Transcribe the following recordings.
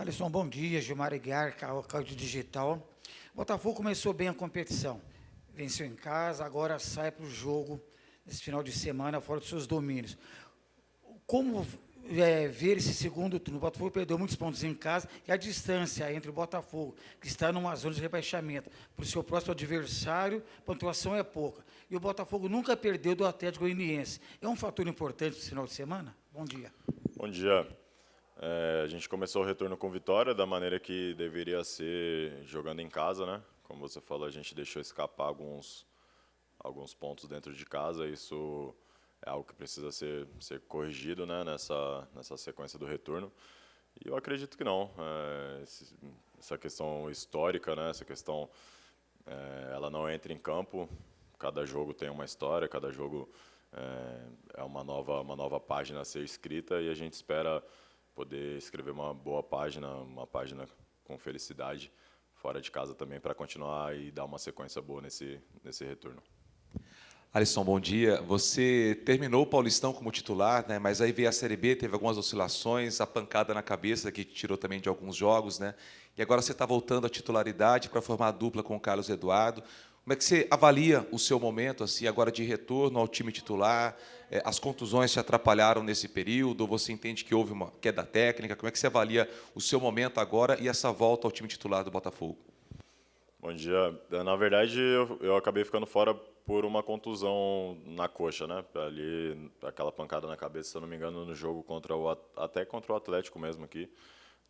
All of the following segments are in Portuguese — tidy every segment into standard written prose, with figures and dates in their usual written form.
Alisson, bom dia. Gilmar Aguiar, Cláudio Digital. O Botafogo começou bem a competição. Venceu em casa, agora sai para o jogo nesse final de semana, fora dos seus domínios. Como ver esse segundo turno? O Botafogo perdeu muitos pontos em casa e a distância entre o Botafogo, que está numa zona de rebaixamento, para o seu próximo adversário, a pontuação é pouca. E o Botafogo nunca perdeu do Atlético Goianiense. É um fator importante esse final de semana? Bom dia. Bom dia. A gente começou o retorno com vitória, da maneira que deveria ser jogando em casa, né? Como você falou, a gente deixou escapar alguns pontos dentro de casa. Isso é algo que precisa ser corrigido, né? Nessa sequência do retorno. E eu acredito que não. Essa questão histórica, né? Essa questão, ela não entra em campo. Cada jogo tem uma história, cada jogo é uma nova página a ser escrita e a gente espera poder escrever uma boa página, uma página com felicidade fora de casa também para continuar e dar uma sequência boa nesse retorno. Alisson, bom dia. Você terminou o Paulistão como titular, né? Mas aí veio a Série B, teve algumas oscilações, a pancada na cabeça que te tirou também de alguns jogos, né? E agora você está voltando à titularidade para formar a dupla com o Carlos Eduardo. Como é que você avalia o seu momento, assim, agora de retorno ao time titular? As contusões te atrapalharam nesse período? Ou você entende que houve uma queda técnica? Como é que você avalia o seu momento agora e essa volta ao time titular do Botafogo? Bom dia. Na verdade, eu acabei ficando fora por uma contusão na coxa, né? Ali, aquela pancada na cabeça, se eu não me engano, no jogo até contra o Atlético mesmo aqui,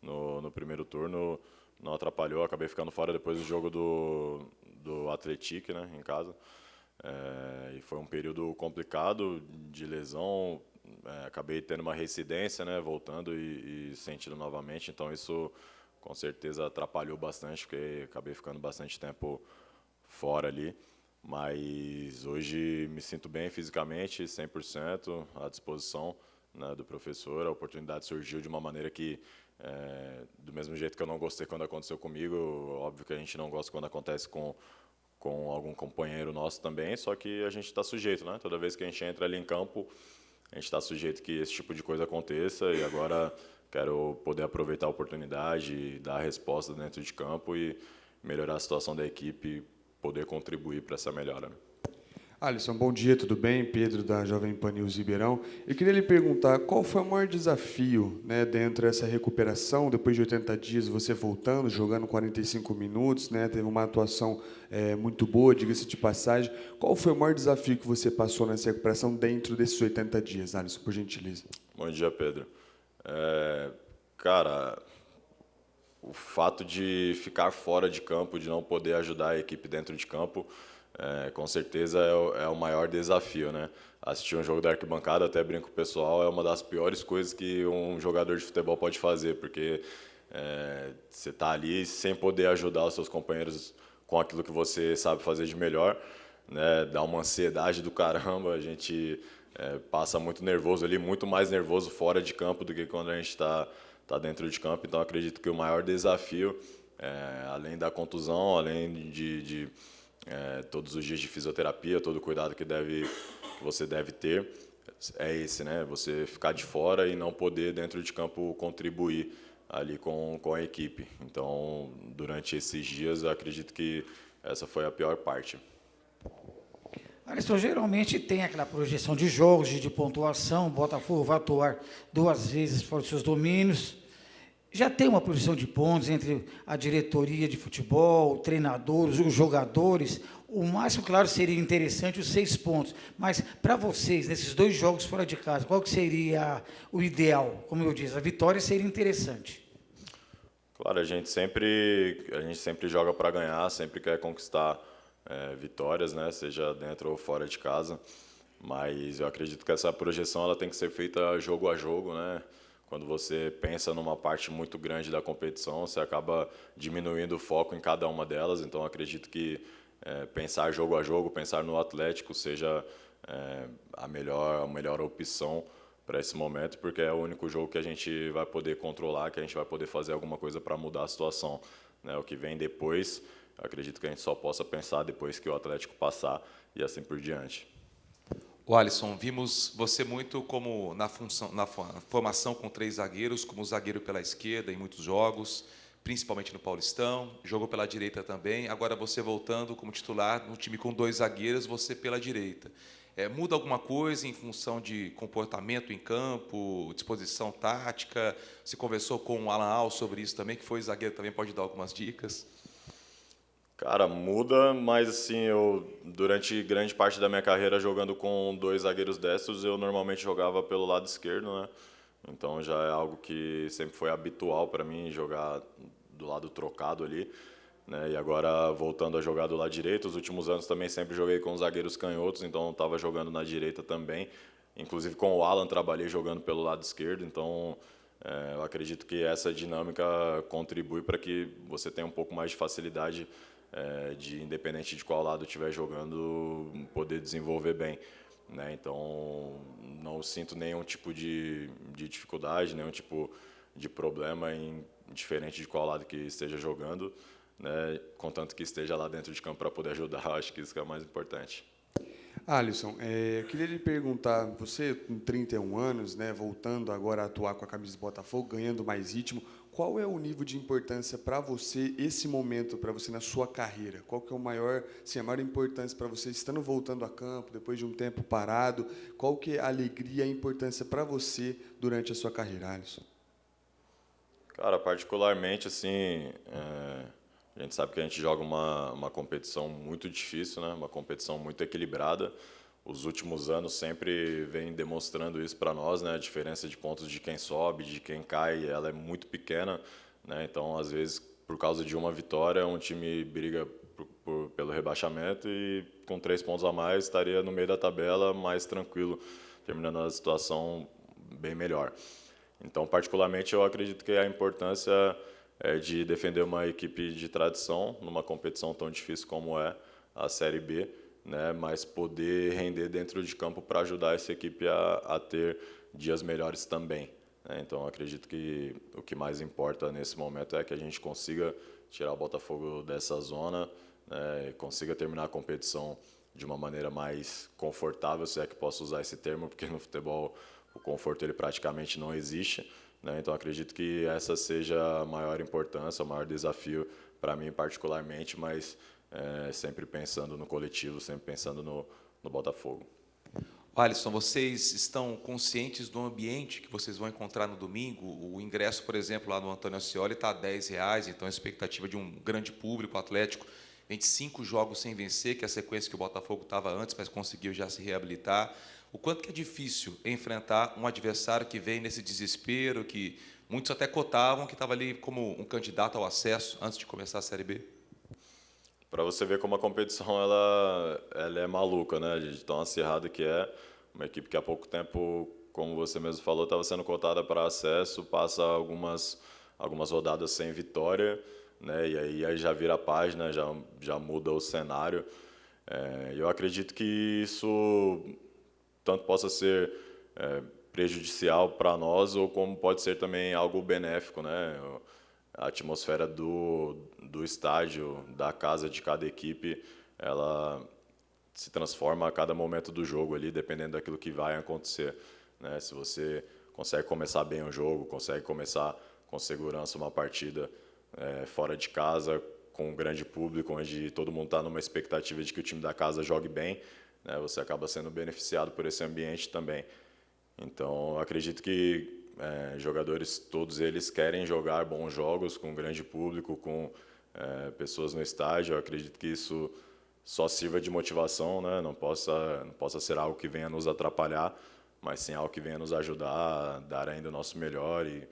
no primeiro turno, não atrapalhou. Acabei ficando fora depois do jogo do Atlético, né, em casa. E foi um período complicado de lesão. Acabei tendo uma reincidência, né, voltando e sentindo novamente. Então isso com certeza atrapalhou bastante, porque acabei ficando bastante tempo fora ali. Mas hoje me sinto bem fisicamente, 100% à disposição, né, do professor. A oportunidade surgiu de uma maneira que, do mesmo jeito que eu não gostei quando aconteceu comigo, óbvio que a gente não gosta quando acontece com algum companheiro nosso também, só que a gente está sujeito, né? Toda vez que a gente entra ali em campo, a gente está sujeito que esse tipo de coisa aconteça e agora quero poder aproveitar a oportunidade, dar a resposta dentro de campo e melhorar a situação da equipe, poder contribuir para essa melhora. Alisson, bom dia, tudo bem? Pedro, da Jovem Pan News Ribeirão. Eu queria lhe perguntar qual foi o maior desafio, né, dentro dessa recuperação, depois de 80 dias, você voltando, jogando 45 minutos, né, teve uma atuação muito boa, diga-se de passagem. Qual foi o maior desafio que você passou nessa recuperação dentro desses 80 dias, Alisson, por gentileza? Bom dia, Pedro. Cara, o fato de ficar fora de campo, de não poder ajudar a equipe dentro de campo, com certeza é o maior desafio, né? Assistir um jogo da arquibancada, até brinco com o pessoal, é uma das piores coisas que um jogador de futebol pode fazer, porque você está ali sem poder ajudar os seus companheiros com aquilo que você sabe fazer de melhor, né? Dá uma ansiedade do caramba, a gente passa muito nervoso ali, muito mais nervoso fora de campo do que quando a gente está dentro de campo. Então acredito que o maior desafio, além da contusão, além de todos os dias de fisioterapia, todo o cuidado que você deve ter, é esse, né? Você ficar de fora e não poder dentro de campo contribuir ali com a equipe. Então, durante esses dias, eu acredito que essa foi a pior parte. Alisson, geralmente tem aquela projeção de jogos, de pontuação, o Botafogo vai atuar 2 vezes fora dos seus domínios. Já tem uma projeção de pontos entre a diretoria de futebol, o treinador, os jogadores. O máximo, claro, seria interessante os 6 pontos. Mas, para vocês, nesses 2 jogos fora de casa, qual que seria o ideal? Como eu disse, a vitória seria interessante. Claro, a gente sempre joga para ganhar, sempre quer conquistar vitórias, né? Seja dentro ou fora de casa. Mas eu acredito que essa projeção ela tem que ser feita jogo a jogo, né? Quando você pensa numa parte muito grande da competição, você acaba diminuindo o foco em cada uma delas. Então, acredito que pensar jogo a jogo, pensar no Atlético seja a melhor opção para esse momento, porque é o único jogo que a gente vai poder controlar, que a gente vai poder fazer alguma coisa para mudar a situação, né? O que vem depois, acredito que a gente só possa pensar depois que o Atlético passar e assim por diante. O Alisson, vimos você muito como na formação com 3 zagueiros, como zagueiro pela esquerda em muitos jogos, principalmente no Paulistão, jogou pela direita também, agora você voltando como titular no time com 2 zagueiros, você pela direita. Muda alguma coisa em função de comportamento em campo, disposição tática? Você conversou com o Alan Al sobre isso também, que foi zagueiro, também pode dar algumas dicas? Cara, muda, mas assim, durante grande parte da minha carreira jogando com 2 zagueiros destros, eu normalmente jogava pelo lado esquerdo, né? Então já é algo que sempre foi habitual para mim jogar do lado trocado ali, né? E agora voltando a jogar do lado direito, os últimos anos também sempre joguei com zagueiros canhotos, então estava jogando na direita também. Inclusive com o Alan trabalhei jogando pelo lado esquerdo, então eu acredito que essa dinâmica contribui para que você tenha um pouco mais de facilidade de, independente de qual lado estiver jogando, poder desenvolver bem, né? Então, não sinto nenhum tipo de dificuldade, nenhum tipo de problema diferente de qual lado que esteja jogando, né? Contanto que esteja lá dentro de campo para poder ajudar, acho que isso que é o mais importante. Alisson, eu queria lhe perguntar, você com 31 anos, né, voltando agora a atuar com a camisa do Botafogo, ganhando mais ritmo, qual é o nível de importância para você, esse momento, para você na sua carreira? Qual que é a maior importância para você, estando voltando a campo, depois de um tempo parado, qual que é a alegria e a importância para você durante a sua carreira, Alisson? Cara, particularmente, assim, a gente sabe que a gente joga uma competição muito difícil, né? Uma competição muito equilibrada. Os últimos anos sempre vem demonstrando isso para nós, né? A diferença de pontos de quem sobe, de quem cai, ela é muito pequena, né? Então, às vezes, por causa de uma vitória, um time briga pelo rebaixamento e com 3 pontos a mais estaria no meio da tabela, mais tranquilo, terminando a situação bem melhor. Então, particularmente, eu acredito que a importância de defender uma equipe de tradição numa competição tão difícil como é a Série B, né, mas poder render dentro de campo para ajudar essa equipe a ter dias melhores também, né? Então, acredito que o que mais importa nesse momento é que a gente consiga tirar o Botafogo dessa zona, né, consiga terminar a competição de uma maneira mais confortável, se é que posso usar esse termo, porque no futebol o conforto ele praticamente não existe, né? Então, acredito que essa seja a maior importância, o maior desafio para mim particularmente, mas sempre pensando no coletivo, sempre pensando no Botafogo. Alisson, vocês estão conscientes do ambiente que vocês vão encontrar no domingo? O ingresso, por exemplo, lá no Antônio Ascioli está a R$10, então a expectativa de um grande público atlético, 25 jogos sem vencer, que é a sequência que o Botafogo estava antes, mas conseguiu já se reabilitar. O quanto que é difícil enfrentar um adversário que vem nesse desespero, que muitos até cotavam que estava ali como um candidato ao acesso antes de começar a Série B? Para você ver como a competição ela é maluca, né? De tão acirrada que é. Uma equipe que há pouco tempo, como você mesmo falou, estava sendo cotada para acesso, passa algumas rodadas sem vitória, né? E aí já vira a página, já muda o cenário. Eu acredito que isso tanto possa ser prejudicial para nós ou como pode ser também algo benéfico, né? A atmosfera do estádio, da casa de cada equipe, ela se transforma a cada momento do jogo ali, dependendo daquilo que vai acontecer, né? Se você consegue começar bem o jogo, consegue começar com segurança uma partida fora de casa, com um grande público, onde todo mundo está numa expectativa de que o time da casa jogue bem, né? Você acaba sendo beneficiado por esse ambiente também. Então, eu acredito que jogadores, todos eles querem jogar bons jogos com um grande público, com pessoas no estádio. Eu acredito que isso só sirva de motivação, né? Não possa ser algo que venha nos atrapalhar, mas sim algo que venha nos ajudar a dar ainda o nosso melhor e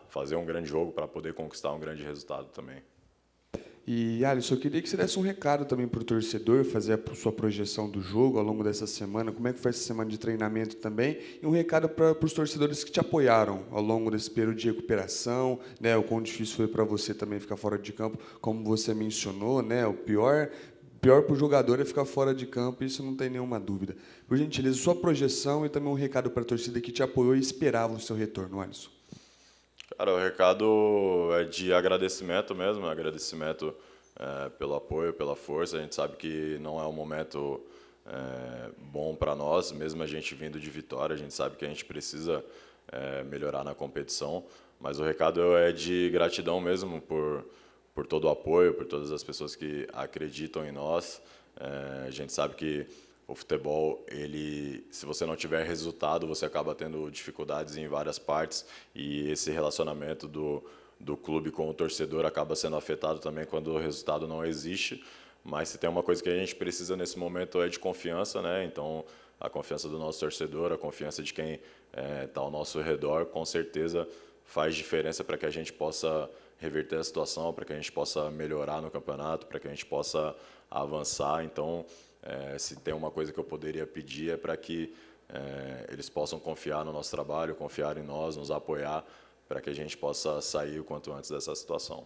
fazer um grande jogo para poder conquistar um grande resultado também. E, Alisson, eu queria que você desse um recado também para o torcedor, fazer a sua projeção do jogo ao longo dessa semana, como é que foi essa semana de treinamento também, e um recado para os torcedores que te apoiaram ao longo desse período de recuperação, né, o quão difícil foi para você também ficar fora de campo, como você mencionou, né, o pior para o jogador é ficar fora de campo, isso não tem nenhuma dúvida. Por gentileza, sua projeção e também um recado para a torcida que te apoiou e esperava o seu retorno, Alisson. Cara, o recado é de agradecimento mesmo, agradecimento pelo apoio, pela força. A gente sabe que não é um momento bom para nós, mesmo a gente vindo de vitória, a gente sabe que a gente precisa melhorar na competição, mas o recado é de gratidão mesmo por todo o apoio, por todas as pessoas que acreditam em nós. A gente sabe que o futebol, se você não tiver resultado, você acaba tendo dificuldades em várias partes, e esse relacionamento do clube com o torcedor acaba sendo afetado também quando o resultado não existe. Mas se tem uma coisa que a gente precisa nesse momento é de confiança, né? Então, a confiança do nosso torcedor, a confiança de quem está ao nosso redor, com certeza faz diferença para que a gente possa reverter a situação, para que a gente possa melhorar no campeonato, para que a gente possa avançar. Então, se tem uma coisa que eu poderia pedir é para que eles possam confiar no nosso trabalho, confiar em nós, nos apoiar, para que a gente possa sair o quanto antes dessa situação.